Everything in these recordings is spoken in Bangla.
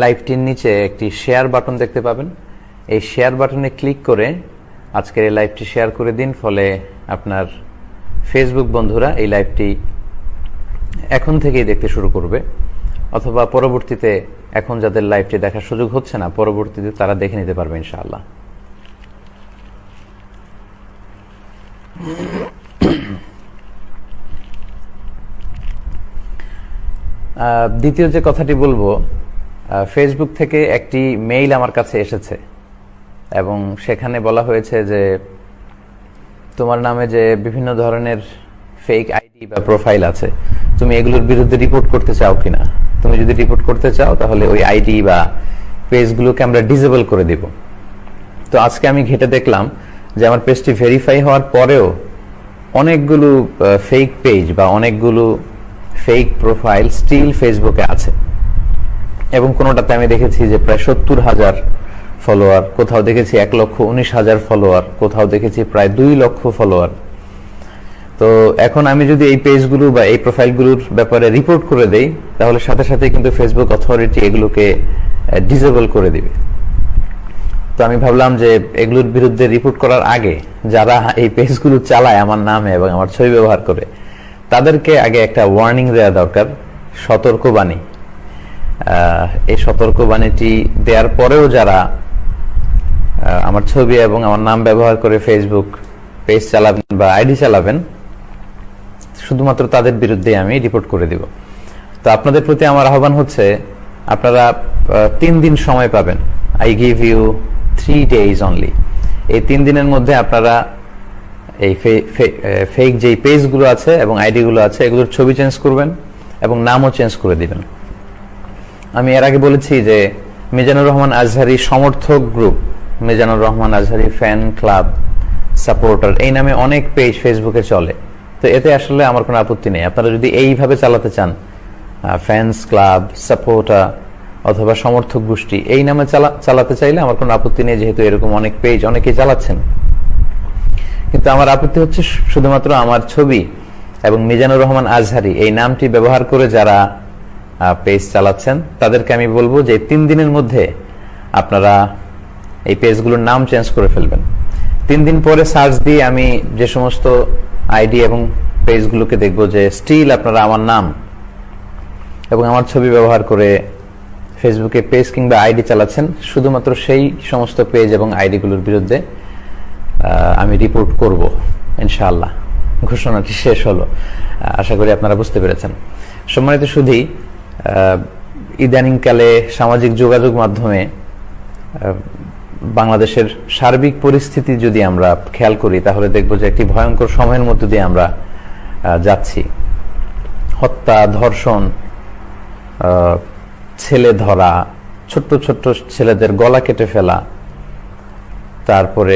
লাইভটির নিচে একটি শেয়ার বাটন দেখতে পাবেন। এই শেয়ার বাটনে ক্লিক করে আজকের এই লাইভটি শেয়ার করে দিন, ফলে আপনার ফেসবুক বন্ধুরা এই লাইভটি এখন থেকেই দেখতে শুরু করবে, অথবা পরবর্তীতে এখন যাদের লাইভটি দেখার সুযোগ হচ্ছে না, পরবর্তীতে তারা দেখে নিতে পারবে ইনশাআল্লাহ। দ্বিতীয় যে কথাটি বলবো, ফেসবুক থেকে একটি মেইল আমার কাছে এসেছে এবং সেখানে বলা হয়েছে যে তোমার নামে যে বিভিন্ন ধরনের ফেক আইডি বা প্রোফাইল আছে, তুমি এগুলোর বিরুদ্ধে রিপোর্ট করতে চাও কিনা। তুমি যদি রিপোর্ট করতে চাও তাহলে ওই আইডি বা পেজগুলোকে আমরা ডিসেবল করে দিব। তো আজকে আমি ঘেটে দেখলাম যে আমার পেজটি ভেরিফাই হওয়ার পরেও অনেকগুলো ফেক পেজ বা অনেকগুলো ফেক প্রোফাইল স্টিল ফেসবুকে আছে, এবং কোনোটাতে আমি দেখেছি যে প্রায় 70,000 ফলোয়ার, কোথাও দেখেছি 1,19,000 ফলোয়ার, কোথাও দেখেছি প্রায় 2 লক্ষ ফলোয়ার। তো এখন আমি যদি এই পেজগুলো বা এই প্রোফাইলগুলোর ব্যাপারে রিপোর্ট করে দেই, তাহলে সাথে সাথে কিন্তু ফেসবুক অথরিটি এগুলোকে ডিসেবল করে দিবে। তো আমি ভাবলাম যে এগুলোর বিরুদ্ধে রিপোর্ট করার আগে যারা এই পেজগুলো চালায় আমার নামে এবং আমার ছবি ব্যবহার করে, তাদেরকে আগে একটা ওয়ার্নিং দেওয়া দরকার, সতর্কবাণী। এই সতর্কবাণীটি দেওয়ার পরেও যারা আমার ছবি এবং আমার নাম ব্যবহার করে ফেসবুক পেজ চালাবেন বা আইডি চালাবেন, শুধুমাত্র তাদের বিরুদ্ধে আমি রিপোর্ট করে দিব। তো আপনাদের প্রতি আমার আহ্বান হচ্ছে, আপনারা 3 দিন সময় পাবেন। I give you 3 days only. এই 3 দিনের মধ্যে আপনারা এই ফেক যেই পেজগুলো আছে এবং আইডিগুলো আছে, এগুলোর ছবি চেঞ্জ করবেন এবং নামও চেঞ্জ করে দিবেন। আমি এর আগে বলেছি যে মিজানুর রহমান আজহারি সমর্থক group, Mizanur Rahman Azhari fan club, supporter, এই নামে অনেক পেজ ফেসবুকে চলে। তো এতে আসলে আমার কোনো আপত্তি নেই। আপনারা যদি এইভাবে চালাতে চান, ফ্যান্স ক্লাব, সাপোর্টার অথবা সমর্থক গোষ্ঠী, এই নামে চালাতে চাইলে আমার কোনো আপত্তি নেই, যেহেতু এরকম অনেক পেজ অনেকেই চালাচ্ছেন। কিন্তু আমার আপত্তি হচ্ছে শুধুমাত্র আমার ছবি এবং মিজানুর রহমান আজহারি এই নামটি ব্যবহার করে যারা পেজ চালাচ্ছেন, তাদেরকে আমি বলবো যে 3 দিনের মধ্যে আপনারা এই পেজগুলোর নাম চেঞ্জ করে ফেলবেন। 3 দিন পরে সার্চ দিয়ে আমি যে সমস্ত আইডি এবং পেজগুলোকে দেখবো যে স্টিল আপনারা আমার নাম এবং আমার ছবি ব্যবহার করে ফেসবুকে পেজ কিংবা আইডি চালাচ্ছেন, শুধুমাত্র সেই সমস্ত পেজ এবং আইডিগুলোর বিরুদ্ধে আমি রিপোর্ট করব ইনশাআল্লাহ। ঘোষণাটি শেষ হলো, আশা করি আপনারা বুঝতে পেরেছেন। সম্মানিত সুধী, ইদানিংকালে সামাজিক যোগাযোগ মাধ্যমে বাংলাদেশের সার্বিক পরিস্থিতি যদি আমরা খেয়াল করি, তাহলে দেখব যে একটি ভয়ঙ্কর সময়ের মধ্য দিয়ে আমরা যাচ্ছি। হত্যা, ধর্ষণ, ছেলে ধরা, ছোট্ট ছোট্ট ছেলেদের গলা কেটে ফেলা, তারপরে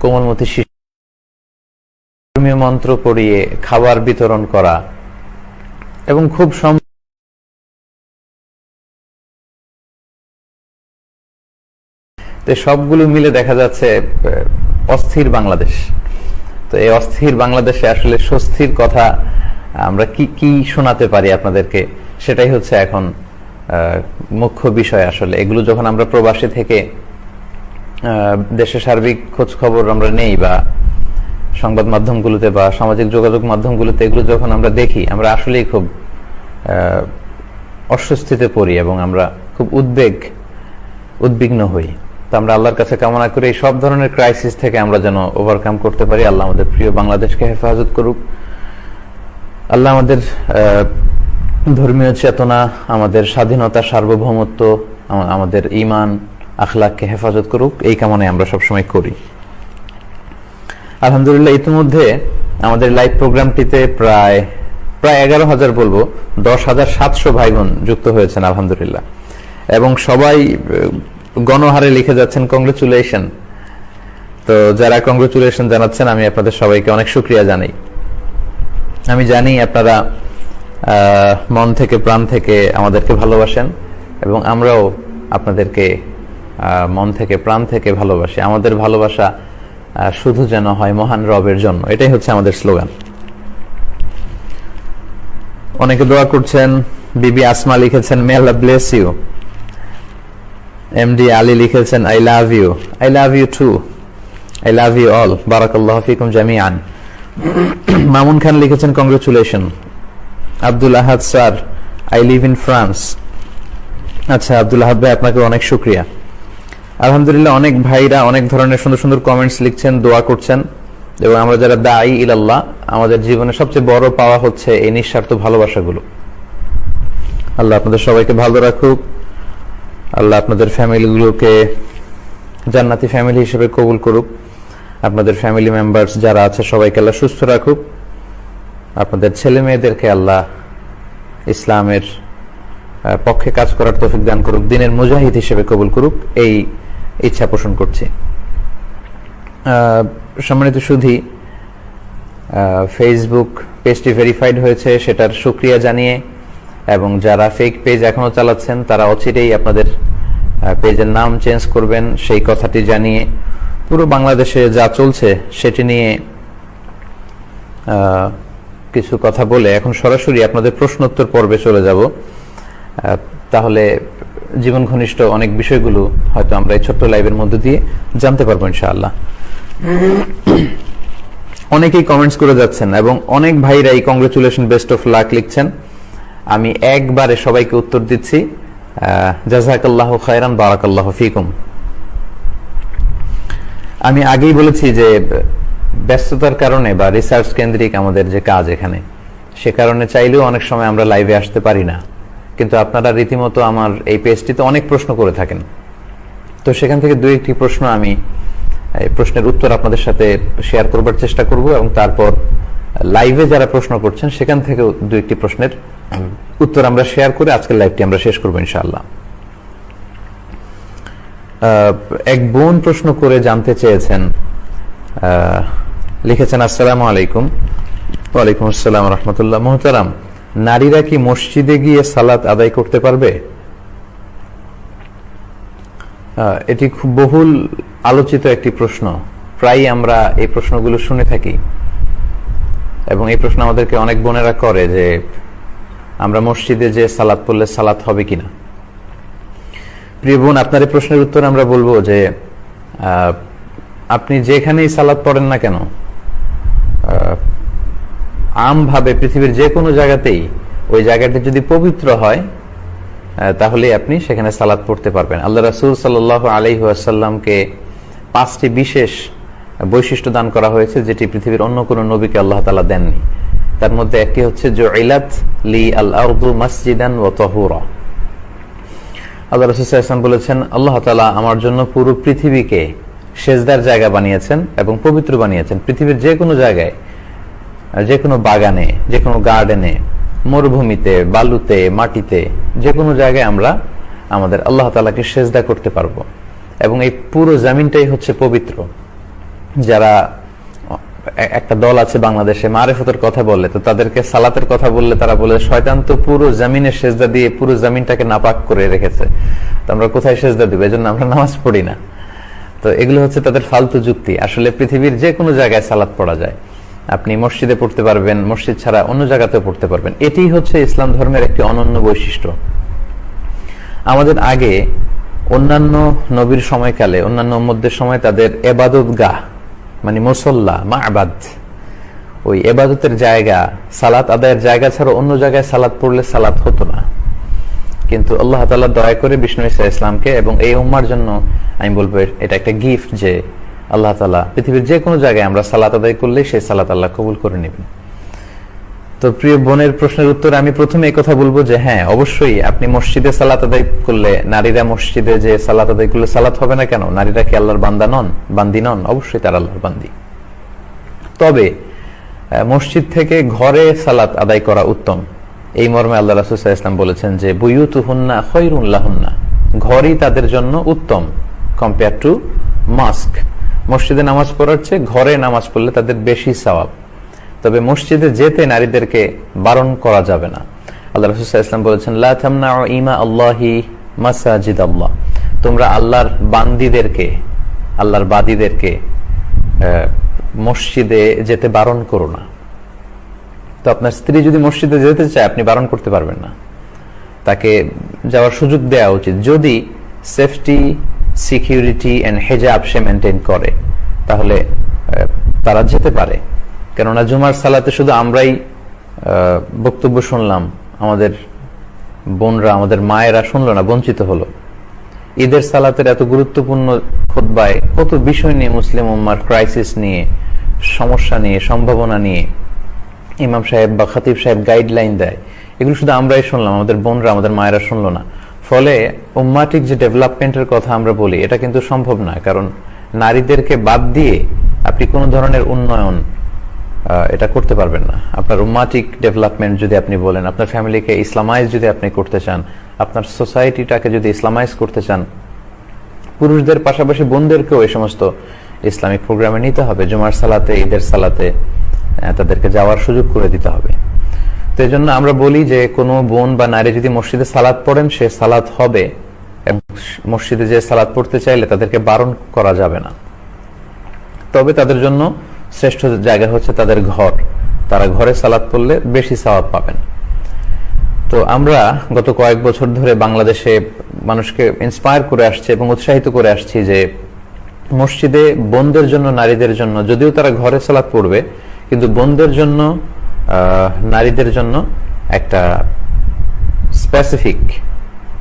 কোমলমতি শিশু ধর্মীয় মন্ত্র পড়িয়ে খাবার বিতরণ করা, এবং খুব সবগুলো মিলে দেখা যাচ্ছে অস্থির বাংলাদেশ। তো এই অস্থির বাংলাদেশে আসলে স্বস্তির কথা আমরা কি শোনাতে পারি আপনাদেরকে, সেটাই হচ্ছে এখন মুখ্য বিষয়। আসলে এগুলো যখন আমরা প্রবাসী থেকে দেশের সার্বিক খোঁজ খবর আমরা নেই, বা সংবাদ মাধ্যমগুলোতে বা সামাজিক যোগাযোগ মাধ্যমগুলোতে এগুলো যখন আমরা দেখি, আমরা আসলেই খুব অস্বস্তিতে পড়ি এবং আমরা খুব উদ্বিগ্ন হই। তো আমরা আল্লাহর কাছে কামনা করি এই সব ধরনের ক্রাইসিস থেকে আমরা যেন ওভারকাম করতে পারি। আল্লাহ আমাদের প্রিয় বাংলাদেশকে হেফাজত করুক। আল্লাহ আমাদের ধর্মীয় চেতনা, আমাদের স্বাধীনতা, সার্বভৌমত্ব, আমাদের ঈমান, আখলাককে হেফাজত করুক, এই কামনায় আমরা সবসময় করি। আলহামদুলিল্লাহ, ইতিমধ্যে আমাদের লাইভ প্রোগ্রামটিতে প্রায় 11,000 বলবো, 10,700 ভাই বোন যুক্ত হয়েছেন আলহামদুলিল্লাহ, এবং সবাই গণহারে লিখে যাচ্ছেন কংগ্রেচুলেশন। তো যারা কংগ্রেচুলেশন জানাচ্ছেন, আমি আপনাদের সবাইকে অনেক শুকরিয়া জানাই। আমি জানি আপনারা মন থেকে প্রাণ থেকে আমাদেরকে ভালোবাসেন, এবং আমরাও আপনাদেরকে মন থেকে প্রাণ থেকে ভালোবাসি। আমাদের ভালোবাসা শুধু যেন হয় মহান রবের জন্য, এটাই হচ্ছে আমাদের স্লোগান। অনেকে দোয়া করছেন। বিবি আসমা লিখেছেন may Allah bless you. MD Ali লিখেছেন I love you. I love you too. I love you all. বারাকাল্লাহু ফিকুম জামিআন। মামুন খান লিখেছেন congratulation. Abdul Ahad sir, I live in France. আচ্ছা আব্দুল আহাদ ভাই, আপনাকে অনেক শুকরিয়া। আলহামদুলিল্লাহ, অনেক ভাইরা অনেক ধরনের সুন্দর সুন্দর কমেন্টস লিখছেন, দোয়া করছেন। এবং আমরা যারা দাঈ ইলাল্লাহ, আমাদের জীবনে সবচেয়ে বড় পাওয়া হচ্ছে এই নিঃস্বার্থ ভালোবাসাগুলো। আল্লাহ আপনাদের সবাইকে ভালো রাখুক। আল্লাহ আপনাদের ফ্যামিলিগুলোকে জান্নাতি ফ্যামিলি হিসেবে কবুল করুক। আপনাদের ফ্যামিলি মেম্বার্স যারা আছে সবাইকে আল্লাহ সুস্থ রাখুক। আপনাদের ছেলে মেয়েদেরকে আল্লাহ ইসলামের পক্ষে কাজ করার তৌফিক দান করুক, দিনের মুজাহিদ হিসেবে কবুল করুক, এই ইচ্ছা পোষণ করছি। সম্মানিত সুধী, ফেসবুক পেজটি ভেরিফাইড হয়েছে, সেটার শুকরিয়া জানিয়ে, এবং যারা ফেক পেজ এখনো চালাচ্ছেন তারা অচিরেই আপনাদের পেজের নাম চেঞ্জ করবেন সেই কথাটি জানিয়ে, পুরো বাংলাদেশে যা চলছে সেটি নিয়ে কিছু কথা বলে এখন সরাসরি আপনাদের প্রশ্নোত্তর পর্বে চলে যাব। তাহলে জীবন ঘনিষ্ঠ অনেক বিষয়গুলো হয়তো আমরা এই ছোট্ট লাইভের মধ্যে দিয়ে জানতে পারবো ইনশাআল্লাহ। অনেকেই কমেন্টস করে যাচ্ছেন এবং অনেক ভাইরাই কংগ্রেচুলেশন, বেস্ট অফ লাক লিখছেন। আমি একবারে সবাইকে উত্তর দিচ্ছি। জাযাকাল্লাহু খায়রান, বারাকাল্লাহু ফিকুম। আমি আগেই বলেছি যে ব্যস্ততার কারণে বা রিসার্চ কেন্দ্রিক আমাদের যে কাজ এখানে, সে কারণে চাইলেও অনেক সময় আমরা লাইভে আসতে পারি না। কিন্তু আপনারা রীতিমতো আমার এই পেজটিতে অনেক প্রশ্ন করে থাকেন, তো সেখান থেকে দুই একটি প্রশ্ন আমি প্রশ্নের উত্তর আপনাদের সাথে শেয়ার করবার চেষ্টা করব, এবং তারপর লাইভে যারা প্রশ্ন করছেন সেখান থেকে দুই একটি প্রশ্নের উত্তর আমরা শেয়ার করে আজকের লাইভটি আমরা শেষ করবো ইনশাআল্লাহ। এক বোন প্রশ্ন করে জানতে চেয়েছেন, লিখেছেন আসসালামু আলাইকুম। ওয়ালাইকুম আসসালাম রাহমাতুল্লাহ। মুহতারাম, নারীরা কি মসজিদে গিয়ে সালাত আদায় করতে পারবে? এটি খুব বহুল আলোচিত একটি প্রশ্ন। প্রায় আমরা এই প্রশ্নগুলো শুনে থাকি, এবং এই প্রশ্ন আমাদেরকে অনেক বোনেরা করে যে আমরা মসজিদে যে সালাত পড়লে সালাত হবে কিনা। প্রিয় বোন, আপনার এই প্রশ্নের উত্তর আমরা বলবো যে আপনি যেখানেই সালাত পড়েন না কেন, আমভাবে পৃথিবীর যে কোনো জায়গাতেই ওই জায়গাটি যদি পবিত্র হয় তাহলে আপনি সেখানে সালাত পড়তে পারবেন। আল্লাহ রাসূল সাল্লাল্লাহু আলাইহি ওয়াসাল্লামকে 5টি বিশেষ বৈশিষ্ট্য দান করা হয়েছে যেটি পৃথিবীর অন্য কোনো নবীকে আল্লাহ তাআলা দেননি। তার মধ্যে একটি হচ্ছে জুইলাত লি আল আরদু মাসজিদান ওয়া তাহুরা। আল্লাহ রাসূল সাল্লাল্লাহু আলাইহি ওয়াসাল্লাম বলেছেন, আল্লাহ তাআলা আমার জন্য পুরো পৃথিবীকে সেজদার জায়গা বানিয়েছেন এবং পবিত্র বানিয়েছেন। পৃথিবীর যে কোনো জায়গায়, যে কোনো বাগানে, যে কোনো গার্ডেনে, মরুভূমিতে, বালুতে, মাটিতে, যে কোনো জায়গায় আমরা আমাদের আল্লাহ তাআলাকে সেজদা করতে পারবো, এবং এই পুরো জমিনটাই হচ্ছে পবিত্র। যারা একটা দল আছে বাংলাদেশে মারিফতের কথা বলে, তো তাদেরকে সালাতের কথা বললে তারা বলে শয়তান তো পুরো জমিনে সেজদা দিয়ে পুরো জমিনটাকে নাপাক করে রেখেছে, তো আমরা কোথায় সেজদা দিব, এজন্য আমরা নামাজ পড়ি না। তো এগুলো হচ্ছে তাদের ফালতু যুক্তি। আসলে পৃথিবীর যে কোনো জায়গায় সালাত পড়া যায়। আপনি মসজিদে পড়তে পারবেন, মসজিদ ছাড়া অন্য জায়গাতেও পড়তে পারবেন। এটি হচ্ছে ইসলাম ধর্মের একটি অনন্য বৈশিষ্ট্য। আমাদের আগে অন্যান্য নবীর সময়কালে, অন্যান্য উম্মতদের সময় তাদের ইবাদতগাহ মানে মুসল্লা, মা'বাদ, ওই ইবাদতের জায়গা, সালাত আদায়ের জায়গা ছাড়া অন্য জায়গায় সালাত পড়লে সালাত হতো না। কিন্তু আল্লাহ তাআলা দয়া করে বিষ্ণু ঈসা ইসলামকে এবং এই উম্মার জন্য আমি বলবো এটা একটা গিফট যে আল্লাহ তাআলা পৃথিবীর যে কোনো জায়গায় আমরা সালাত আদায় করলে সেই সালাত আল্লাহ কবুল করে নেবেন। তো প্রিয় বোনের প্রশ্নের উত্তরে আমি প্রথমে এই কথা বলবো যে হ্যাঁ, অবশ্যই আপনি মসজিদে সালাত আদায় করলে, নারীরা মসজিদে যে সালাত আদায় করলে সালাত হবে না কেন? নারীরা কি আল্লাহর বান্দা নন, বান্দি নন? অবশ্যই তারা আল্লাহর বান্দি। তবে মসজিদ থেকে ঘরে সালাত আদায় করা উত্তম, এই মর্মে আল্লাহ রাসূল সাল্লাল্লাহু আলাইহি ওয়াসাল্লাম বলেছেন যে বুয়ুতুহুন্না খায়রুন লাহুন্না, ঘরই তাদের জন্য উত্তম কম্পেয়ার টু মস্ক। মসজিদে নামাজ পড়ার চেয়ে ঘরে নামাজ পড়লে তাদের বেশি সওয়াব। তবে মসজিদে যেতে নারীদেরকে বারণ করা যাবে না। আল্লাহ রাসূল সাল্লাল্লাহু আলাইহি ওয়াসাল্লাম বলেছেন লা তামনাউ ইমা আল্লাহি মাসাজিদ আল্লাহ, তোমরা আল্লাহর বান্দীদেরকে, আল্লাহর বাদীদেরকে মসজিদে যেতে বারণ করো না। তো আপনার স্ত্রী যদি মসজিদে যেতে চায় আপনি বারণ করতে পারবেন না, তাকে যাওয়ার সুযোগ দেওয়া উচিত। যদি সেফটি, সিকিউরিটি এন্ড হেজাব সে মেনটেন করে তাহলে তারা যেতে পারে। কেননা জুমার সালাতে শুধু আমরাই বক্তব্য শুনলাম, আমাদের বোনরা, আমাদের মায়েরা শুনলো না, বঞ্চিত হলো। ঈদের সালাতের এত গুরুত্বপূর্ণ খুতবায় কত বিষয় নিয়ে, মুসলিম উম্মার ক্রাইসিস নিয়ে, সমস্যা নিয়ে, সম্ভাবনা নিয়ে ইমাম সাহেব বা খতিব সাহেব গাইডলাইন দেয়, এগুলো শুধু আমরাই শুনলাম, আমাদের বোনরা, আমাদের মায়েরা শুনলো না। ফলে উম্মাটিক যে ডেভেলপমেন্টের কথা আমরা বলি, এটা কিন্তু সম্ভব না। কারণ নারীদেরকে বাদ দিয়ে আপনি কোনো ধরনের উন্নয়ন এটা করতে পারবেন না। আপনার উম্মাটিক ডেভেলপমেন্ট যদি আপনি বলেন, আপনার ফ্যামিলিকে ইসলামাইজ যদি আপনি করতে চান, আপনার সোসাইটিটাকে যদি ইসলামাইজ করতে চান, পুরুষদের পাশাপাশি বোনদেরকেও এই সমস্ত ইসলামিক প্রোগ্রামে নিতে হবে। জুমার সালাতে, ঈদের সালাতে তাদেরকে যাওয়ার সুযোগ করে দিতে হবে। তো এই জন্য আমরা বলি যে কোনো বোন বা নারী যদি মসজিদে সালাত পড়েন, সে সালাত হবে, এবং মসজিদে যে সালাত পড়তে চাইলে তাদেরকে বারণ করা যাবে না। তবে তাদের জন্য শ্রেষ্ঠ জায়গা হচ্ছে তাদের ঘর, তারা ঘরে সালাত পড়লে বেশি সওয়াব পাবেন। তো আমরা গত কয়েক বছর ধরে বাংলাদেশে মানুষকে ইন্সপায়ার করে আসছে এবং উৎসাহিত করে আসছি যে মসজিদে বোনদের জন্য, নারীদের জন্য, যদিও তারা ঘরে সালাত পড়বে, কিন্তু বোনদের জন্য, নারীদের জন্য একটা স্পেসিফিক,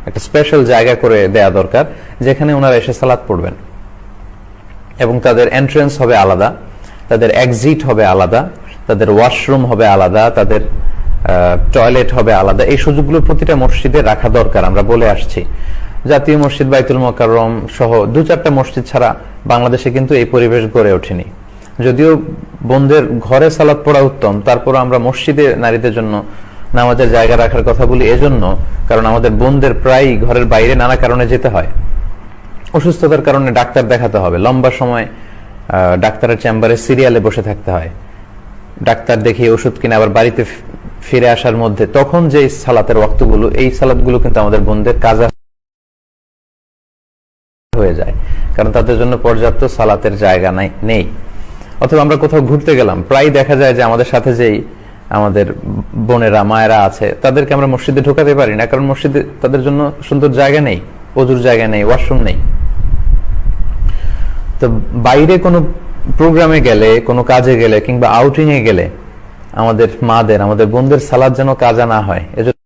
একটা স্পেশাল জায়গা করে দেয়া দরকার, যেখানে ওনারা এসে সালাত পড়বেন। এবং তাদের এন্ট্রেন্স হবে আলাদা, তাদের এক্সিট হবে আলাদা, তাদের ওয়াশরুম হবে আলাদা, তাদের টয়লেট হবে আলাদা। এই সুযোগগুলো প্রতিটা মসজিদে রাখা দরকার, আমরা বলে আসছি। জাতীয় মসজিদ, বাইতুল মোকাররম সহ 2-4টা মসজিদ ছাড়া বাংলাদেশে কিন্তু এই পরিবেশ গড়ে ওঠেনি। যদিও বোনদের ঘরে সালাত পড়া উত্তম, তারপর আমরা মসজিদে নারীদের জন্য নামাজের জায়গা রাখার কথা বলি এজন্য, কারণ আমাদের বোনদের প্রায় ঘরের বাইরে নানা কারণে যেতে হয়। অসুস্থতার কারণে ডাক্তার দেখাতে হবে, লম্বা সময় ডাক্তারের চেম্বারে সিরিয়ালে বসে থাকতে হয়, ডাক্তার দেখিয়ে ওষুধ কিনে আবার বাড়িতে ফিরে আসার মধ্যে তখন যে সালাতের ওয়াক্তগুলো, এই সালাতগুলো কিন্তু আমাদের বোনদের কাজা হয়ে যায়, কারণ তাদের জন্য পর্যাপ্ত সালাতের জায়গা নেই। অথবা আমরা কোথাও ঘুরতে গেলাম, প্রায় দেখা যায় যে আমাদের সাথে যেই আমাদের বোনেরা, মায়েরা আছে, তাদেরকে আমরা মসজিদে ঢোকাতে পারি না, কারণ মসজিদে তাদের জন্য সুন্দর জায়গা নেই, ওযুর জায়গা নেই, ওয়াশরুম নেই। তো বাইরে কোনো প্রোগ্রামে গেলে, কোনো কাজে গেলে, কিংবা আউটিং এ গেলে আমাদের মাদের, আমাদের বোনদের সালাত যেন কাজা না হয়, এজন্য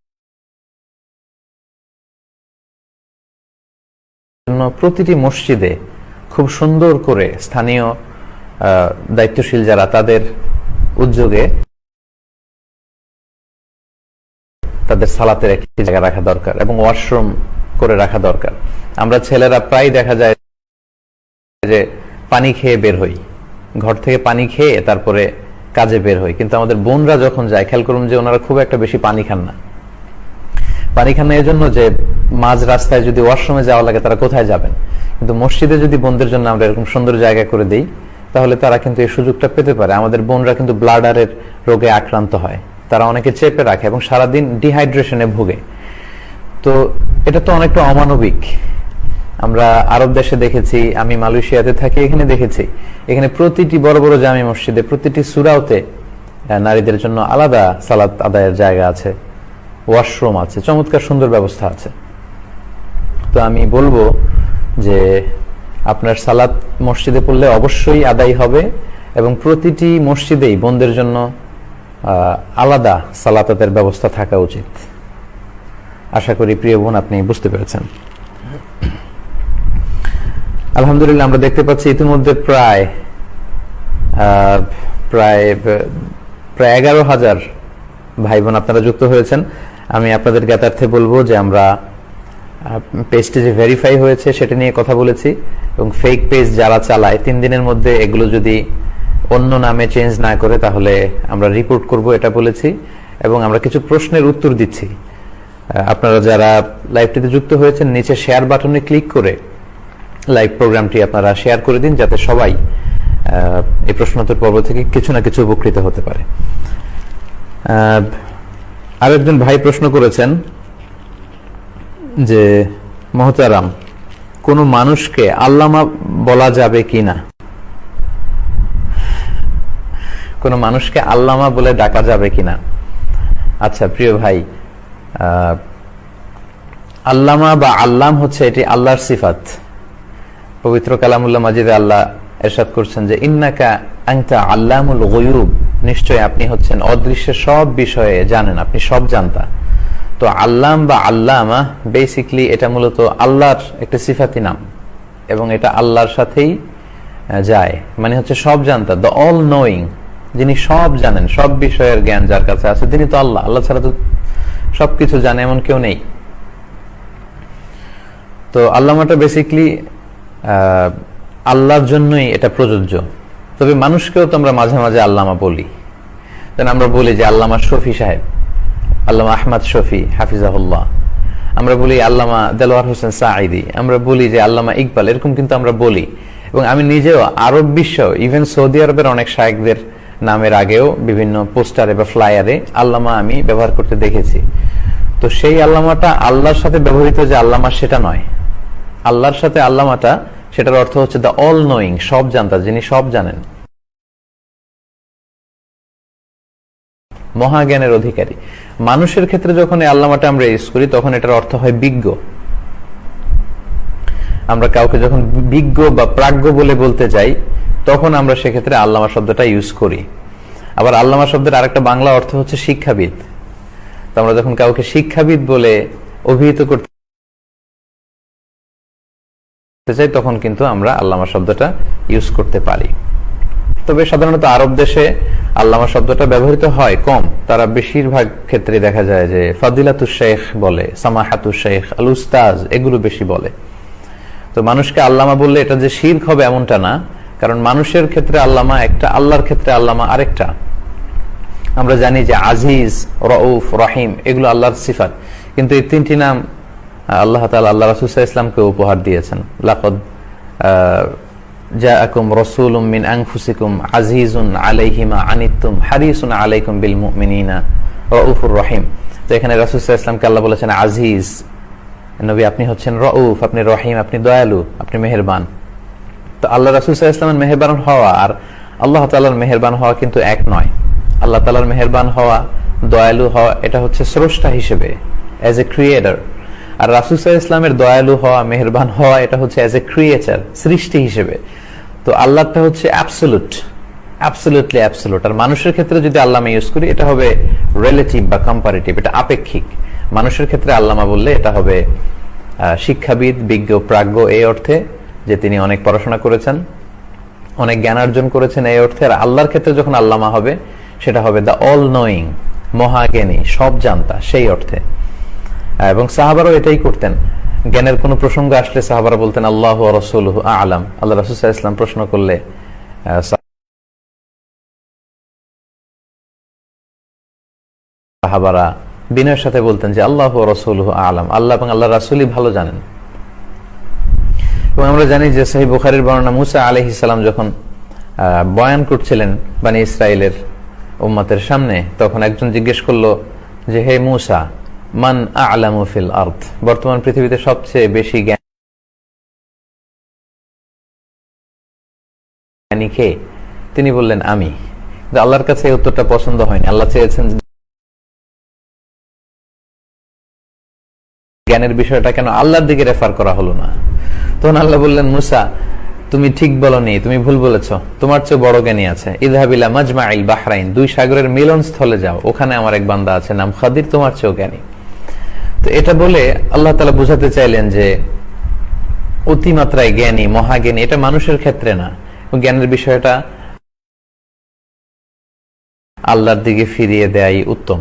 প্রতিটি মসজিদে খুব সুন্দর করে স্থানীয় দায়িত্বশীল যারা, তাদের উদ্যোগে তাদের সালাতের একটি জায়গা রাখা দরকার এবং ওয়াশরুম করে রাখা দরকার। আমরা ছেলেরা প্রায় দেখা যায় যে পানি খেয়ে বের হই, ঘর থেকে পানি খেয়ে তারপরে কাজে বের হই, কিন্তু আমাদের বোনরা যখন যায়, খেয়াল করুন যে ওনারা খুব একটা বেশি পানি খান না। পানি খান না এজন্য যে মাঝ রাস্তায় যদি ওয়াশরুমে যাওয়া লাগে তারা কোথায় যাবেন, কিন্তু মসজিদে যদি বোনদের জন্য আমরা এরকম সুন্দর জায়গা করে দিই, তাহলে তারা কিন্তু এই সুযোগটা পেতে পারে। আমাদের বোনরা কিন্তু ব্লাডারের রোগে আক্রান্ত হয়, তারা অনেকে চেপে রাখে এবং সারাদিন ডিহাইড্রেশনে ভোগে। তো এটা তো অনেকটা অমানবিক। আমরা আরব দেশে দেখেছি, আমি মালয়েশিয়াতে থাকি, এখানে দেখেছি, এখানে প্রতিটি বড় বড় জামি মসজিদে, প্রতিটি সূরাতে নারীদের জন্য আলাদা সালাত আদায়ের জায়গা আছে, ওয়াশরুম আছে, চমৎকার সুন্দর ব্যবস্থা আছে। তো আমি বলবো যে আপনার সালাত মসজিদে পড়লে অবশ্যই আদায় হবে, এবং প্রতিটি মসজিদেই বোনদের জন্য আলাদা সালাতের ব্যবস্থা থাকা উচিত। আশা করি প্রিয় বোন আপনি বুঝতে পেরেছেন। আলহামদুলিল্লাহ, আমরা দেখতে পাচ্ছি ইতিমধ্যে প্রায় 11,000 ভাই বোন আপনারা যুক্ত হয়েছেন। আমি আপনাদের জ্ঞাতার্থে বলবো যে আমরা পেজটি যে ভেরিফাই হয়েছে সেটা নিয়ে কথা বলেছি, এবং ফেক পেজ যারা চালায় 3 দিনের মধ্যে এগুলো যদি অন্য নামে চেঞ্জ না করে তাহলে আমরা রিপোর্ট করব, এটা বলেছি। এবং আমরা কিছু প্রশ্নের উত্তর দিচ্ছি। আপনারা যারা লাইভটিতে যুক্ত হয়েছেন, নিচে শেয়ার বাটনে ক্লিক করে লাইভ প্রোগ্রামটি আপনারা শেয়ার করে দিন, যাতে সবাই এই প্রশ্নোত্তর পর্ব থেকে কিছু না কিছু উপকৃত হতে পারে। আরেকজন ভাই প্রশ্ন করেছেন যে মহতারাম, কোন মানুষকে আল্লামা বলা যাবে কিনা? কোনো মানুষকে আল্লামা বলে ডাকা যাবে কিনা? আচ্ছা প্রিয় ভাই, আল্লামা বা আল্লাম হচ্ছে এটি আল্লাহর সিফাত। পবিত্র কালামুল্লাহ মাজিদে আল্লাহ ইরশাদ করছেন যে ইন্নাকা আনতা আল্লামুল গুয়ুব, নিশ্চয় আপনি হচ্ছেন অদৃশ্যের সব বিষয়ে জানেন, আপনি সব জানতা। তো আল্লাম বা আল্লামা বেসিকলি এটা মূলত আল্লাহর একটা সিফাতি নাম এবং এটা আল্লাহর সাথেই যায়, মানে হচ্ছে সব জানতা, দ্য অল নোয়িং, যিনি সব জানেন, সব বিষয়ের জ্ঞান যার কাছে আছে তিনি তো আল্লাহ। আল্লাহ ছাড়া তো সবকিছু জানে এমন কেউ নেই। তো আল্লামাটা বেসিকলি আল্লাহর জন্যই এটা প্রযোজ্য। তবে মানুষকেও তো আমরা মাঝে মাঝে আল্লামা বলি। আমরা বলি যে আল্লামা শফি সাহেব, আল্লামা আহমদ শফি হাফিজাহুল্লাহ, আমরা বলি আল্লামা দেলোয়ার হোসেন সাঈদী, আমরা বলি যে আল্লামা ইকবাল, এরকম কিন্তু আমরা বলি। এবং আমি নিজেও আরব বিশ্ব, ইভেন সৌদি আরবের অনেক শায়েখদের নামের আগেও বিভিন্ন পোস্টারে বা ফ্লায়ারে আল্লামা আমি ব্যবহার করতে দেখেছি। তো সেই আল্লামাটা আল্লাহর সাথে ব্যবহৃত যে আল্লামা সেটা নয়। আল্লাহর সাথে আল্লামাটা, সেটার অর্থ হচ্ছে দ্য অল নোয়িং, সব জানতা, যিনি সব জানেন, মহাজ্ঞানের অধিকারী। মানুষের ক্ষেত্রে যখন এই আল্লামাটা আমরা ইউজ করি তখন এটার অর্থ হয় বিজ্ঞ। আমরা কাউকে যখন বিজ্ঞ বা প্রাজ্ঞ বলে বলতে চাই তখন আমরা সেক্ষেত্রে আল্লামা শব্দটা ইউজ করি। আবার আল্লামা শব্দের আরেকটা বাংলা অর্থ হচ্ছে শিক্ষাবিদ। তো আমরা যখন কাউকে শিক্ষাবিদ বলে অভিহিত করতে চাই তখন কিন্তু আমরা আল্লামা শব্দটা ইউজ করতে পারি। তবে সাধারণত আরব দেশে আল্লামা শব্দটা ব্যবহৃত হয় কম। তারা বেশিরভাগ ক্ষেত্রে দেখা যায় যে ফাদিলাতুশ শেখ বলে, সামাহাতুশ শেখ, আল উস্তাজ, এগুলো বেশি বলে। তো মানুষকে আল্লামা বললে এটা যে শিরক হবে এমনটা না, কারণ মানুষের ক্ষেত্রে আল্লামা একটা, আল্লাহর ক্ষেত্রে আল্লামা আরেকটা। আমরা জানি যে আজিজ, রউফ, রহিম এগুলো আল্লাহর সিফাত, কিন্তু এই তিনটি নাম আল্লাহ তাআলা আল্লাহ রাসূল সাল্লাল্লাহু আলাইহি ওয়াসাল্লামকে উপহার দিয়েছেন। লাকাদ জাআকুম রাসূলুম মিন আনফুসিকুম আজিজুন আলাইহি মা আনিতুম হারিসুন আলাইকুম বিল মুমিনিনা রাউফুর রহিম। তো এখানে রাসূল সাল্লাল্লাহু আলাইহি ওয়াসাল্লামকে আল্লাহ বলেছেন আজিজ, নবী আপনি হচ্ছেন রউফ, আপনি রহিম, আপনি দয়ালু, আপনি মেহেরবান। তো আল্লাহ রাসূল সাল্লাল্লাহু আলাইহি ওয়াসাল্লামের মেহেরবান হওয়া আর আল্লাহ তাআলার মেহেরবান হওয়া কিন্তু এক নয়। আল্লাহ তাআলার মেহেরবান হওয়া, দয়ালু হওয়া, এটা হচ্ছে স্রষ্টা হিসেবে, অ্যাজ এ ক্রিয়েটর। আর রাসূল সাল্লাল্লাহু আলাইহি ওয়াসাল্লামের দয়ালু হওয়া, মেহেরবান হওয়া, এটা হচ্ছে অ্যাজ এ ক্রিয়েচার, সৃষ্টি হিসেবে। তো আল্লাহটা হচ্ছে অ্যাবসলিউট, অ্যাবসলিউটলি অ্যাবসলিউট। আর মানুষের ক্ষেত্রে যদি আল্লামা ইউজ করি এটা হবে রিলেটিভ বা কম্পারেটিভ, এটা আপেক্ষিক। মানুষের ক্ষেত্রে আল্লামা বললে এটা হবে শিক্ষাবিদ, বিজ্ঞ, প্রাজ্ঞ এই অর্থে যে তিনি অনেক পড়াশোনা করেছেন, অনেক জ্ঞান অর্জন করেছেন এই অর্থে। আর আল্লাহর ক্ষেত্রে যখন আল্লামা হবে সেটা হবে দ্য অল নোয়িং, মহাজ্ঞানী, সব জানতা, সেই অর্থে। এবং সাহাবারাও এটাই করতেন। জ্ঞানের কোনো প্রসঙ্গ আসলে সাহাবারা বলতেন আল্লাহু ওয়া রাসূলুহু আ'লাম। আল্লাহ রাসূল সাল্লাল্লাহু আলাইহি ওয়াসাল্লাম প্রশ্ন করলে সাহাবারা বিনয়ের সাথে বলতেন যে আল্লাহু ওয়া রাসূলুহু আ'লাম, আল্লাহ এবং আল্লাহর রাসূলই ভালো জানেন। এবং আমরা জানি যে সহিহ বুখারীর বর্ণনা, মুসা আলাইহিস সালাম যখন বয়ান করছিলেন বনি ইসরাইলের উম্মতের সামনে, তখন একজন জিজ্ঞেস করলো যে হে মুসা, মান আ'লামু ফিল আরদ, বর্তমান পৃথিবীতে সবচেয়ে বেশি জ্ঞানী কে? তিনি বললেন আমি। কিন্তু আল্লাহর কাছে এই উত্তরটা পছন্দ হয়নি। আল্লাহ চেয়েছেন জ্ঞানের বিষয়টা কেন আল্লাহর দিকে রেফার করা হলো না? তখন আল্লাহ বললেন, মুসা তুমি ঠিক বলনি, তুমি ভুল বলেছ, তোমার চেয়ে বড় জ্ঞানী আছে। ইযহাব ইলা মাজমাইল বাহরাইন, দুই সাগরের মিলন স্থলে যাও, ওখানে আমার এক বান্দা আছে নাম খাদির, তোমার চেয়েও জ্ঞানী। তো এটা বলে আল্লাহ তাআলা বোঝাতে চাইলেন যে অতিমাত্রায় জ্ঞানী, মহাজ্ঞানী এটা মানুষের ক্ষেত্রে না, জ্ঞানের বিষয়টা আল্লাহর দিকে ফিরিয়ে দেয়াই উত্তম।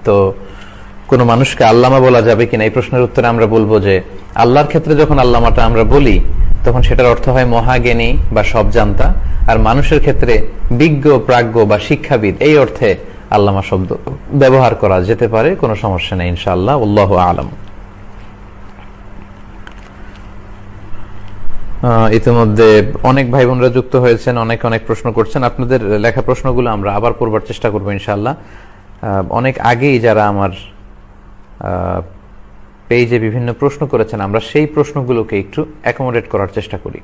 তো কোন মানুষকে আল্লামা বলা যাবে কিনা এই প্রশ্নের উত্তরে আমরা বলবো যে আল্লাহর ক্ষেত্রে যখন আল্লামাটা আমরা বলি তখন সেটার অর্থ হয় মহাজ্ঞানী বা সব জানতা। আর মানুষের ক্ষেত্রে বিজ্ঞ, প্রাজ্ঞ বা শিক্ষাবিদ এই অর্থে আল্লামা শব্দ ব্যবহার করা যেতে পারে, কোনো সমস্যা নেই ইনশাআল্লাহ। আল্লাহু আ'লাম। ইতিমধ্যে অনেক ভাই বোনরা যুক্ত হয়েছেন, অনেক অনেক প্রশ্ন করছেন। আপনাদের লেখা প্রশ্নগুলো আমরা আবার পড়বার চেষ্টা করবো ইনশাআল্লাহ। অনেক আগেই যারা আমার পেজে বিভিন্ন প্রশ্ন করেছেন আমরা সেই প্রশ্নগুলোকে একটু অ্যাকোমোডেট করার চেষ্টা করি।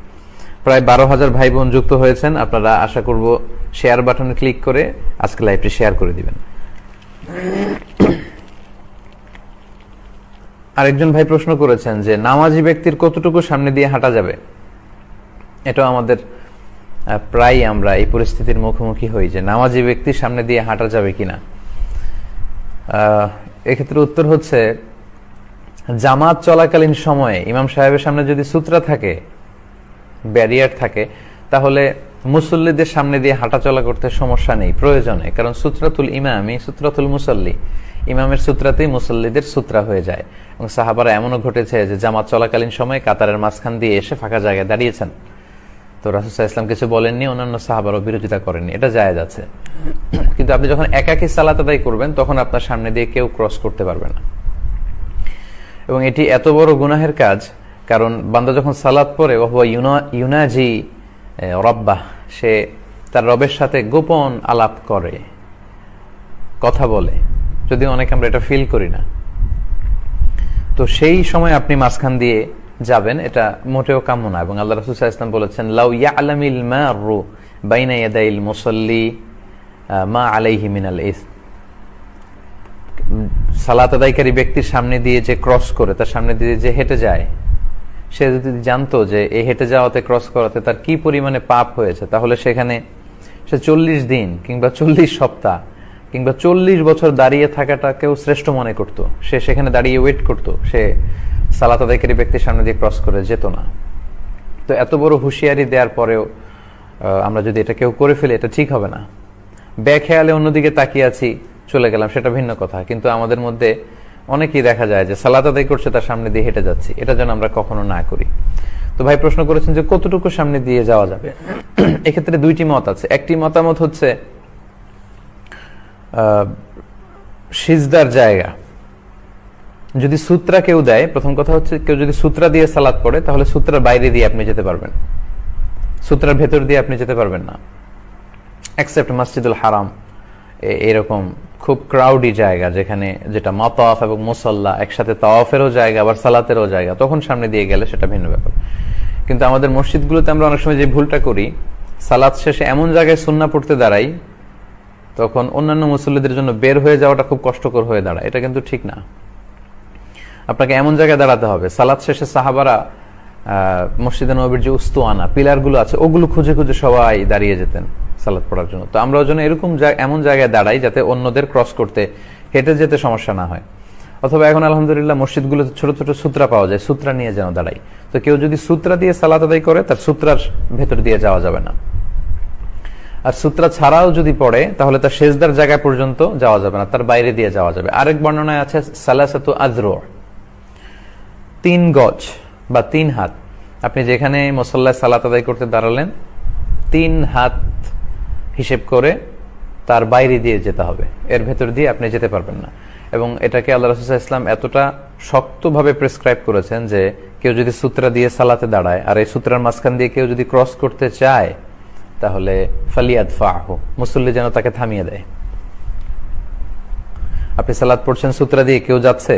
প্রায় 12,000 ভাই বোন যুক্ত হয়েছেন। আপনারা আশা করব শেয়ার বাটনে ক্লিক করে আজকে লাইভটি শেয়ার করে দিবেন। আরেকজন ভাই প্রশ্ন করেছেন যে নামাজি ব্যক্তির কতটুকু সামনে দিয়ে হাঁটা যাবে। এটাও আমাদের প্রায় আমরা এই পরিস্থিতির মুখোমুখি হই যে নামাজি ব্যক্তির সামনে দিয়ে হাঁটা যাবে কিনা। এক্ষেত্রে উত্তর হচ্ছে, জামাত চলাকালীন সময়ে ইমাম সাহেবের সামনে যদি সূত্রা থাকে, ব্যারিয়ার থাকে, তাহলে মুসল্লিদের সামনে দিয়ে হাঁটা চলা করতে সমস্যা নেই, প্রয়োজনে। কারণ সূত্রাতুল ইমামি সূত্রাতুল মুসল্লি, ইমামের সূত্রাতেই মুসল্লিদের সূত্রা হয়ে যায়। এবং সাহাবারা এমনও ঘটেছে যে জামাত চলাকালীন সময়ে কাতারের মাঝখান দিয়ে এসে ফাঁকা জায়গায় দাঁড়িয়েছেন, তো রাসূল সাল্লাল্লাহু আলাইহি ওয়াসাল্লাম কিছু বলেননি, অন্যান্য সাহাবারও বিরোধিতা করেননি, এটা জায়েজ আছে। কিন্তু আপনি যখন একাকী সালাত আদায় করবেন তখন আপনার সামনে দিয়ে কেউ ক্রস করতে পারবে না। এবং এটি এত বড় গুনাহের কাজ, কারণ বান্দা যখন সালাত পড়ে ওয়া ইউনাজি রব্বাহ, সে তার রবের সাথে গোপন আলাপ করে, কথা বলে, যদিও অনেকে আমরা এটা ফিল করি না। তো সেই সময় আপনি মাঝখান দিয়ে যাবেন, এটা মোটেও কাম্য না। এবং আল্লাহ রাসূল সাল্লাল্লাহু আলাইহি ওয়াসাল্লাম বলেছেন, লাউ ইয়ালামিল মারু বাইনা ইয়াদাইল মুসাল্লি মা আলাইহি মিনাল ইসম, সালাত আদায়কারী ব্যক্তির সামনে দিয়ে যে ক্রস করে, তার সামনে দিয়ে যে হেঁটে যায়, সে যদি জানতো যে এই হেঁটে যাওয়াতে, ক্রস করাতে তার কি পরিমাণে পাপ হয়েছে, তাহলে সেখানে সে 40 দিন কিংবা 40 সপ্তাহ কিংবা 40 বছর দাঁড়িয়ে থাকাটাকেও শ্রেষ্ঠ মনে করত। সে সেখানে দাঁড়িয়ে ওয়েট করত, সে সালাত আদায়কারী ব্যক্তির সামনে দিয়ে ক্রস করে যেত না। তো এত বড় হুঁশিয়ারি দেওয়ার পরেও আমরা যদি এটা কেউ করে ফেলি, এটা ঠিক হবে না। বেখেয়ালে অন্যদিকে তাকিয়ে আছি, চলে গেলাম, সেটা ভিন্ন কথা। কিন্তু আমাদের মধ্যে অনেকেই দেখা যায় যে সালাত আদায় করছে, তার সামনে দিয়ে হেঁটে যাচ্ছি, এটা যেন আমরা কখনো না করি। তো ভাই প্রশ্ন করেছেন যে কতটুকু সামনে দিয়ে যাওয়া যাবে। এক্ষেত্রে দুইটি মত আছে। একটি মতামত হচ্ছে সিজদার জায়গা যদি সূত্রা কেউ দেয়, প্রথম কথা হচ্ছে কেউ যদি সূত্রা দিয়ে সালাত পড়ে, তাহলে সূত্রার বাইরে দিয়ে আপনি যেতে পারবেন, সূত্রার ভেতর দিয়ে আপনি যেতে পারবেন না, এক্সেপ্ট মসজিদুল হারাম, এরকম খুব ক্রাউডি জায়গা, যেখানে যেটা মাতাফ এবং মুসাল্লা একসাথে, তাওয়াফেরও জায়গা আবার সালাতেরও জায়গা, তখন সামনে দিয়ে গেলে সেটা ভিন্ন ব্যাপার। কিন্তু আমাদের মসজিদগুলোতে আমরা অনেক সময় যে ভুলটা করি, সালাত শেষে এমন জায়গায় সুন্নাহ পড়তে দাঁড়াই, তখন অন্যান্য মুসল্লিদের জন্য বের হয়ে যাওয়াটা খুব কষ্টকর হয়ে দাঁড়ায়। এটা কিন্তু ঠিক না। আপনাকে এমন জায়গায় দাঁড়াতে হবে, সালাত শেষে সাহাবারা মসজিদে নববীর যে উস্তুয়ানা পিলারগুলো আছে, ওগুলো খুঁজে খুঁজে সবাই দাঁড়িয়ে যেতেন সালাত পড়ার জন্য। তো আমরাও যেন এরকম এমন জায়গায় দাঁড়াই যাতে অন্যদের ক্রস করতে, হেঁটে যেতে সমস্যা না হয়। অথবা এখন আলহামদুলিল্লাহ মসজিদগুলোতে ছোট ছোট সূত্রা পাওয়া যায়, সূত্রা নিয়ে যেন দাঁড়াই। তো কেউ যদি সূত্রা দিয়ে সালাত আদায় করে, তার সূত্রার ভেতর দিয়ে যাওয়া যাবে না। আর সূত্রা ছাড়াও যদি পড়ে, তাহলে তার সেজদার জায়গা পর্যন্ত যাওয়া যাবে না, তার বাইরে দিয়ে যাওয়া যাবে। আরেক বর্ণনায় আছে সালাসাতু আযরু, 3 গজ বা 3 হাত। আপনি যেখানে মুসাল্লায় সালাত আদায় করতে দাঁড়ালেন, 3 হাত হিসেব করে তার বাইরে দিয়ে যেতে হবে, এর ভেতর দিয়ে আপনি যেতে পারবেন না। এবং এটাকে আল্লাহ রাসূল সাল্লাল্লাহু আলাইহি ওয়াসাল্লাম এতটা শক্তভাবে প্রেসক্রাইব করেছেন যে কেউ যদি সূত্রা দিয়ে সালাতে দাঁড়ায়, আর এই সূত্রার মাঝখান দিয়ে কেউ যদি ক্রস করতে চায়, তাহলে ফালিয়াদফাহু, মুসল্লি যেন তাকে থামিয়ে দেয়। আপনি সালাত পড়ছেন, সূত্রা দিয়ে কেউ যাচ্ছে,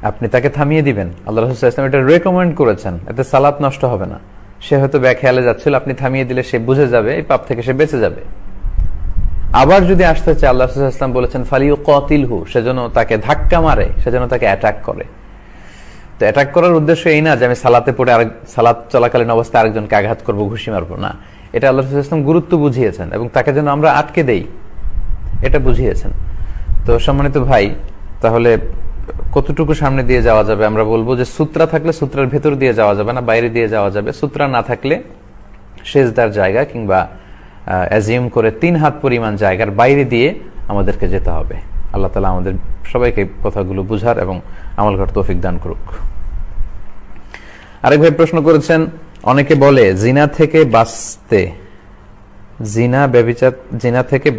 আপনি তাকে থামিয়ে দিবেন। আল্লাহ রাসূল সাল্লাল্লাহু আলাইহি ওয়াসাল্লাম এটা রেকমেন্ড করেছেন, এতে সালাত নষ্ট হবে না। সে হয়তো বেখেয়ালে যাচ্ছিল, আপনি থামিয়ে দিলে সে বুঝে যাবে, এই পাপ থেকে সে বেঁচে যাবে। আবার যদি আসতে চায়, আল্লাহ রাসূল সাল্লাল্লাহু আলাইহি ওয়াসাল্লাম বলেছেন ফালিয়ুকাতিলহু, সেজন্য তাকে ধাক্কা মারে, সেজন্য তাকে অ্যাটাক করে। তো অ্যাটাক করার উদ্দেশ্য এই না যে আমি সালাতে পড়ে সালাত চলাকালীন অবস্থায় আরেকজনকে আঘাত করব, ঘুষি মারবো না। এটা আল্লাহ রাসূল সাল্লাল্লাহু আলাইহি ওয়াসাল্লাম গুরুত্ব বুঝিয়েছেন এবং তাকে যেন আমরা আটকে দেই, এটা বুঝিয়েছেন। তো সম্মানিত ভাই, তাহলে কতটুকু সামনে দিয়ে যাওয়া যাবে? আমরা বলবো যে সূত্রা থাকলে সূত্রার ভেতর দিয়ে যাওয়া যাবে না, বাইরে দিয়ে যাওয়া যাবে। সূত্রা না থাকলে সেজদার জায়গা কিংবা অ্যাজিউম করে 3 হাত পরিমাণ জায়গার বাইরে দিয়ে আমাদেরকে যেতে হবে। আল্লাহ তাআলা আমাদের সবাইকে কথাগুলো বুঝার এবং আমল করার তৌফিক দান করুক। আরেক ভাই প্রশ্ন করেছেন, অনেকে বলে জিনা থেকে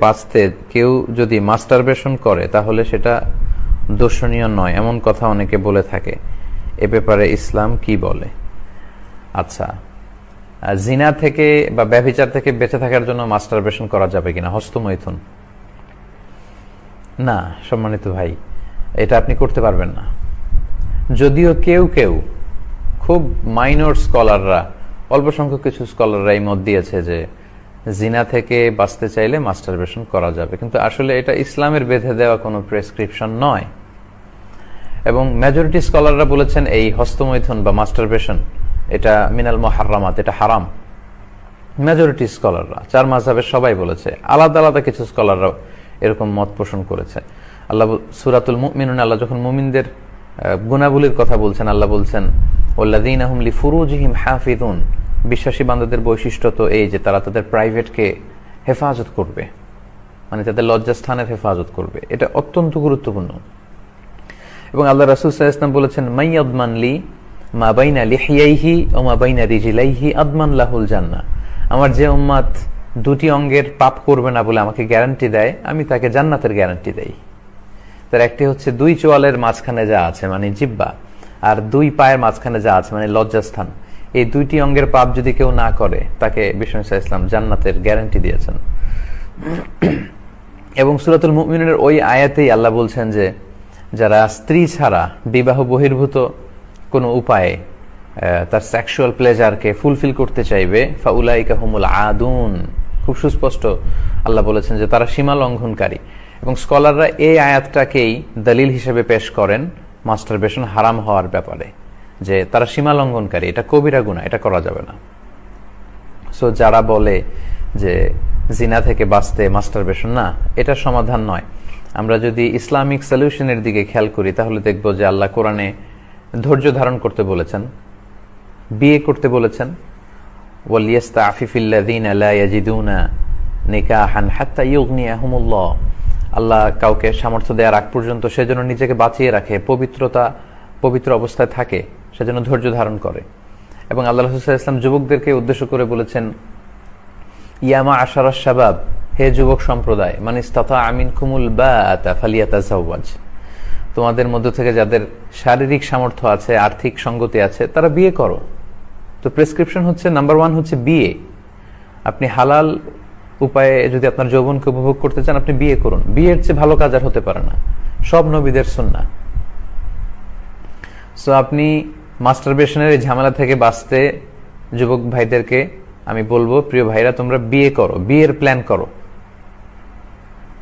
বাঁচতে কেউ যদি মাস্টারবেশন করে তাহলে সেটা দর্শনীয় নয়, এমন কথা অনেকে বলে থাকে। এ ব্যাপারে ইসলাম কি বলে? আচ্ছা, জিনা থেকে বা ব্যভিচার থেকে বেঁচে থাকার জন্য মাস্টারবেশন করা যাবে কিনা, হস্তমৈথুন? না সম্মানিত ভাই, এটা আপনি করতে পারবেন না। যদিও কেউ খুব মাইনর স্কলাররা, অল্প সংখ্যক কিছু স্কলাররা এই মত দিয়েছে যে জিনা থেকে বাঁচতে চাইলে মাস্টারবেশন করা যাবে, কিন্তু আসলে এটা ইসলামের বেঁধে দেওয়া কোনো প্রেসক্রিপশন নয়। এবং মেজরিটি স্কলাররা বলেছেন এই হস্তমৈথুন বা মাস্টারবেশন এটা মিনাল মুহাররামাত, এটা হারাম। মেজরিটি স্কলাররা, চার মাযহাবের সবাই বলেছে। আলাদা আলাদা কিছু স্কলাররা এরকম মত পোষণ করেছে। আল্লাহ সূরাতুল মুমিনুন, আল্লাহ যখন মুমিনদের গুণাবলীর কথা বলছেন, আল্লাহ বলছেন ওয়াল্লাযীনা হুম লিফুরুজিহিম হাফিযুন, বিশ্বাসী বান্দাদের বৈশিষ্ট্য তো এই যে তারা তাদের প্রাইভেটকে হেফাজত করবে, মানে তাদের লজ্জাস্থানের হেফাজত করবে। এটা অত্যন্ত গুরুত্বপূর্ণ। এবং আল্লাহ রাসূল সাল্লাল্লাহু আলাইহি ওয়াসাল্লাম বলেছেন মাইয়াদমান লি মা বাইনা লিহিয়াইহি ওয়া মা বাইনা রিজলাইহি আদমান লাহুল জান্নাহ, আমার যে উম্মত দুটি অঙ্গের পাপ করবে না বলে আমাকে গ্যারান্টি দেয়, আমি তাকে জান্নাতের গ্যারান্টি দেই। তার একটি হচ্ছে দুই চোয়ালের মাঝখানে যা আছে মানে জিহ্বা, আর দুই পায়ের মাঝখানে যা আছে মানে লজ্জাস্থান, এই দুইটি অঙ্গের পাপ যদি কেউ না করে তাকে বিষ্ণু ইসলাম জান্নাতের গ্যারান্টি দিয়েছেন। এবং সূরাতুল মুমিনুনের ওই আয়াতেই আল্লাহ বলছেন যে যারা স্ত্রী ছাড়া বিবাহ বহির্ভূত কোনো উপায়ে তার সেক্সুয়াল প্লেজারকে ফুলফিল করতে চাইবে ফাউলাইকা হুমুল আদুন, খুব সুস্পষ্ট আল্লাহ বলেছেন যে তারা সীমা লঙ্ঘনকারী। এবং স্কলাররা এই আয়াতটাকেই দলিল হিসেবে পেশ করেন মাস্টারবেশন হারাম হওয়ার ব্যাপারে, যে তারা সীমা লঙ্ঘনকারী, এটা কবিরা গুনাহ, এটা করা যাবে না। সো যারা বলে যে জিনা থেকে বাঁচতে মাস্টারবেশন, না, এটা সমাধান নয়। আমরা যদি ইসলামিক সলিউশনের দিকে খেয়াল করি তাহলে দেখব যে আল্লাহ কোরআনে ধৈর্য ধারণ করতে বলেছেন, বিয়ে করতে বলেছেন, ওয়ালিয়াস্তাফিফিল্লাযীনা লা ইয়াজিদুনা নিকাহান হাত্তা ইউগনিয়াহুমুল্লাহ, আল্লাহ কাউকে সামর্থ্য দেওয়ার আগ পর্যন্ত সেজন্য নিজেকে বাঁচিয়ে রাখে, পবিত্র অবস্থায় থাকে, সেজন্য ধৈর্য ধারণ করে। এবং আল্লাহ রাসূল সাল্লাল্লাহু আলাইহি ওয়াসাল্লাম যুবকদেরকে উদ্দেশ্য করে বলেছেন ইয়ামা আশারাশ শাবাব, হে যুবক সম্প্রদায়, মান ইসতাতা মিনকুমুল বাআতা ফালিয়াতাযাওয়াজ, তোমাদের মধ্য থেকে যাদের শারীরিক সামর্থ্য আছে, আর্থিক সঙ্গতি আছে, তারা বিয়ে করো। তো প্রেসক্রিপশন হচ্ছে নাম্বার 1 হচ্ছে বিয়ে। আপনি হালাল উপায়ে যদি আপনার যৌবনকে উপভোগ করতে চান, আপনি বিয়ে করুন। বিয়ের চেয়ে ভালো কাজ আর হতে পারে না, সব নবীদের সুন্নাহ। সো আপনি মাস্টারবেশনের এই ঝামেলা থেকে বাঁচতে যুবক ভাইদেরকে আমি বলবো, প্রিয় ভাইরা, তোমরা বিয়ে করো, বিয়ের প্ল্যান করো।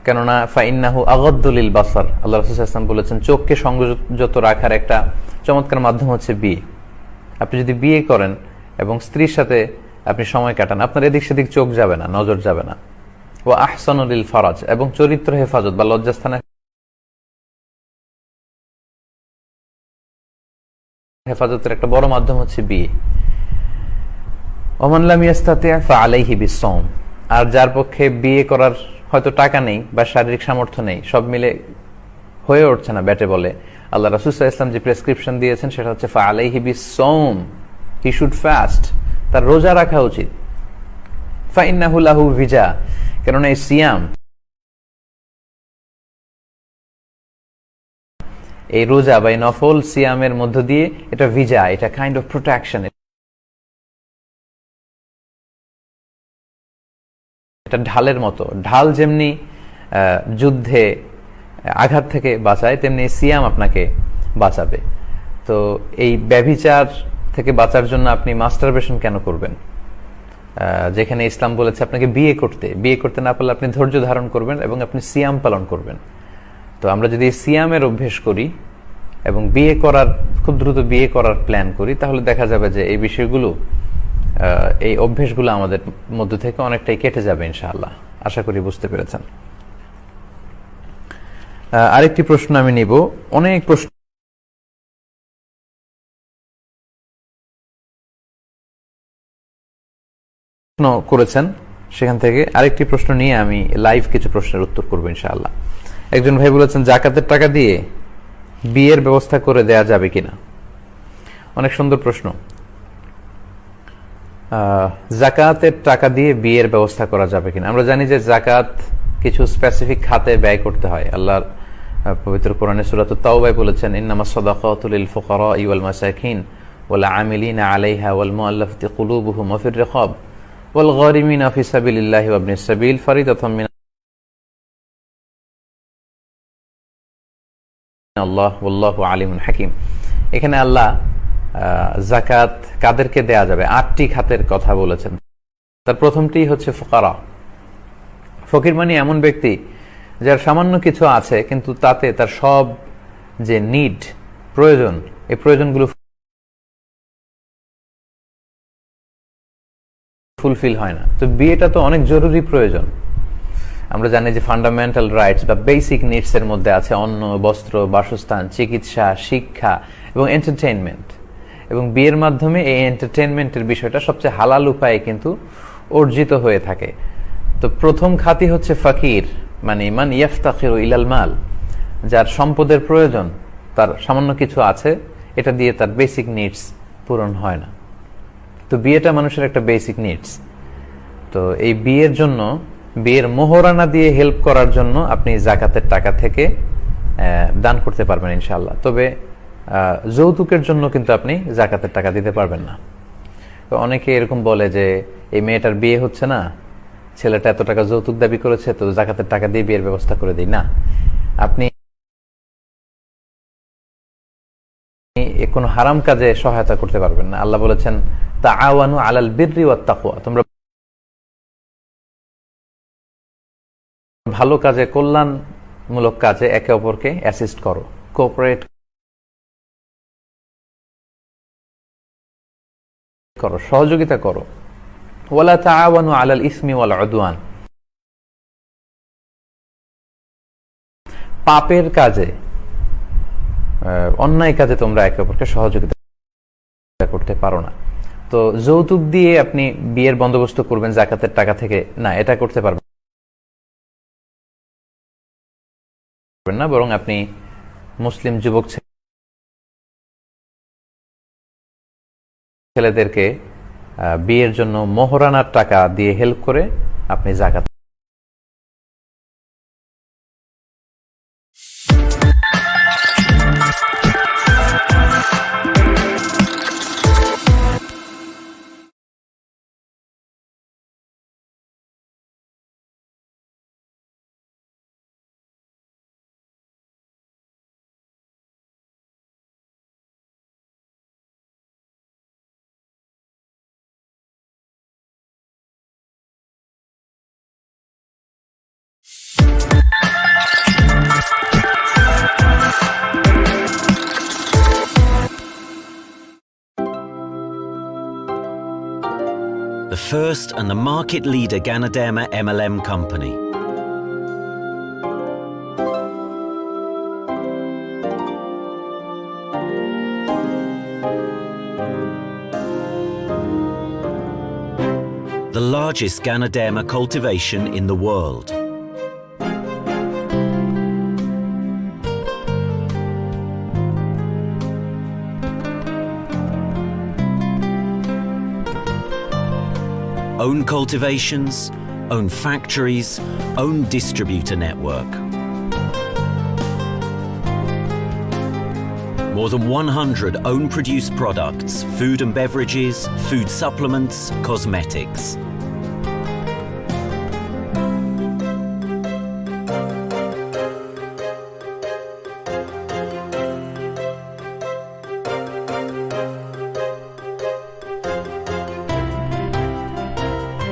কেননা ফাইন্নাহু আগাদ্দু লিল বাসার, আল্লাহ রাসূল সাল্লাল্লাহু আলাইহি ওয়াসাল্লাম বলেছেন চোখকে সংযত রাখার একটা চমৎকার মাধ্যম হচ্ছে বিয়ে। আপনি যদি বিয়ে করেন এবং স্ত্রীর সাথে আপনি সময় কাটান, আপনার এদিক সেদিক চোখ যাবে না, নজর যাবে না। ওয়া আহসানু লিল ফারাজ, এবং চরিত্র হেফাজত বা লজ্জাস্থানের হেফাজতের একটা বড় মাধ্যম হচ্ছে বিয়ে। ওমান লাম ইয়াস্তাতি ফাআলাইহি বিসসাওম, আর যার পক্ষে বিয়ে করার হয়তো টাকা নেই বা শারীরিক সামর্থ্য নেই, সব মিলে হয়ে উঠছে না ব্যাটে বলে, আল্লাহ রাসূল সাল্লাল্লাহু আলাইহি ওয়াসাল্লাম যে প্রেসক্রিপশন দিয়েছেন সেটা হচ্ছে ফাআলাইহি বিসসাওম, হি শুড ফাস্ট, তার রোজা রাখা উচিত। ফাইন্নাহু লাহু ভিজা, কেননা এই সিয়াম, এই রোজা বা নফল সিয়ামের মধ্য দিয়ে এটা ভিজা, এটা কাইন্ড অফ প্রোটেকশন, এটা ঢালের মতো। ঢাল যেমনি যুদ্ধে আঘাত থেকে বাঁচায়, তেমনি সিয়াম আপনাকে বাঁচাবে। তো এই ব্যভিচার থেকে বাঁচার জন্য আপনি মাস্টারবেশন কেন করবেন, যেখানে ইসলাম বলেছে আপনাকে বিয়ে করতে না পারলে আপনি ধৈর্য ধারণ করবেন এবং আপনি সিয়াম পালন করবেন। তো আমরা যদি সিয়ামের অভ্যেস করি এবং খুব দ্রুত বিয়ে করার প্ল্যান করি, তাহলে দেখা যাবে যে এই বিষয়গুলো, এই অভ্যেসগুলো আমাদের মধ্য থেকে অনেকটাই কেটে যাবে ইনশাআল্লাহ। আশা করি বুঝতে পেরেছেন। আরেকটি প্রশ্ন আমি নিব, অনেক প্রশ্ন করেছেন, সেখান থেকে আরেকটি প্রশ্ন নিয়ে আমি লাইভ কিছু প্রশ্নের উত্তর করবো ইনশাআল্লাহ। একজন ভাই বলেছেন জাকাতের টাকা দিয়ে বিয়ের ব্যবস্থা করে দেয়া যাবে কিনা। অনেক সুন্দর প্রশ্ন। জাকাতের টাকা দিয়ে বিয়ের ব্যবস্থা করা যাবে কিনা। আমরা জানি যে জাকাত কিছু স্পেসিফিক খাতে ব্যয় করতে হয়। আল্লাহর পবিত্র কোরআনে সূরাতুত তাওবায় বলেছেন ইন্নামাস সাদাকাতু লিল ফুকারাই ওয়াল মাসাকিন ওয়াল আমিলিনা আলাইহা ওয়াল মুআল্লাফাতি কুলুবুহুম ওয়া ফির রিকাব ওয়াল গারিমিনা ফি সাবিলিল্লাহি ওয়া ইবনিস সাবিল ফারিদাতাম মিন আল্লাহ ওয়াল্লাহু আলিমুন হাকিম। এখানে আল্লাহ জাকাত কাদেরকে দেয়া যাবে 8টি খাতের কথা বলেছেন। তার প্রথমটি হচ্ছে ফুকারা। ফকির মানে এমন ব্যক্তি যার সামান্য কিছু আছে কিন্তু তাতে তার সব যে নিড, প্রয়োজন, এই প্রয়োজনগুলো ফুলফিল হয় না। তো বিয়েটা তো অনেক জরুরি প্রয়োজন। আমরা জানি যে ফান্ডামেন্টাল রাইটস বা বেসিক নিডস এর মধ্যে আছে অন্ন, বস্ত্র, বাসস্থান, চিকিৎসা, শিক্ষা এবং এন্টারটেইনমেন্ট। এবং বিয়ের মাধ্যমে এই এন্টারটেইনমেন্টের বিষয়টা সবচেয়ে হালাল উপায়ে কিন্তু অর্জিত হয়ে থাকে। তো প্রথম খাতি হচ্ছে ফকির, মানে মান ইয়াফতাকিরু ইলাল মাল, যার সম্পদের প্রয়োজন, তার সামান্য কিছু আছে, এটা দিয়ে তার বেসিক নিডস পূরণ হয় না। তো বিয়েটা মানুষের একটা বেসিক নিডস। তো এই বিয়ের জন্য, বিয়ের মোহরানা দিয়ে হেল্প করার জন্য আপনি জাকাতের টাকা থেকে দান করতে পারবেন ইনশাআল্লাহ। তবে যৌতুকের জন্য কিন্তু আপনি জাকাতের টাকা দিতে পারবেন না। তো অনেকে এরকম বলে যে এই মেয়েটার বিয়ে হচ্ছে না, ছেলেটা এত টাকা যৌতুক দাবি করেছে, তো জাকাতের টাকা দিয়ে বিয়ের ব্যবস্থা করে দিই। না, আপনি কোনো হারাম কাজে সহায়তা করতে পারবেন না। আল্লাহ বলেছেন তাআওয়ানু আলাল বিররি ওয়াত তাকওয়া, তোমরা ভালো কাজে, কল্যাণমূলক কাজে একে অপরকে অ্যাসিস্ট করো, কোঅপারেট করো, সহযোগিতা করো। ওয়ালা তাআওয়ানু আলাল ইসমি ওয়াল উদওয়ান, পাপের কাজে, অন্যায় কাজে তোমরা একে অপরকে সহযোগিতা করতে পারো না। তো যৌতুক দিয়ে আপনি বিয়ের বন্দোবস্ত করবেন জাকাতের টাকা থেকে, না, এটা করতে পারবেন না। বরং আপনি মুসলিম যুবক ছেলেদেরকে বিয়ের জন্য মোহরানার টাকা দিয়ে হেল্প করে আপনি জাকাত। The first and the market leader Ganoderma MLM company. The largest Ganoderma cultivation in the world. Own cultivations, own factories, own distributor network. More than 100 own produced products, food and beverages, food supplements, cosmetics.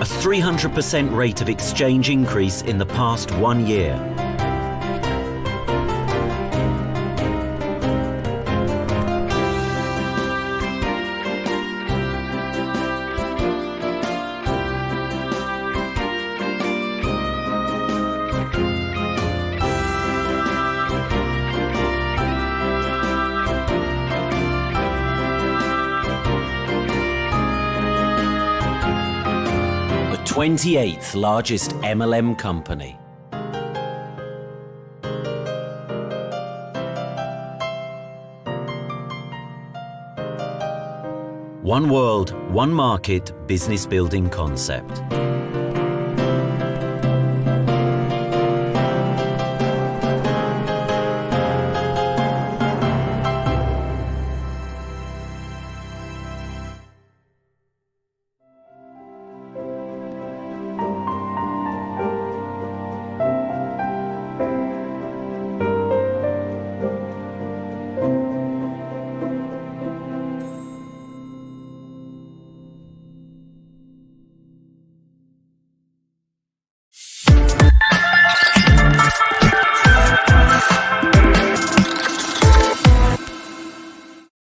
A 300% rate of exchange increase in the past 1 year. The 28th largest MLM company. One world, one market business building concept.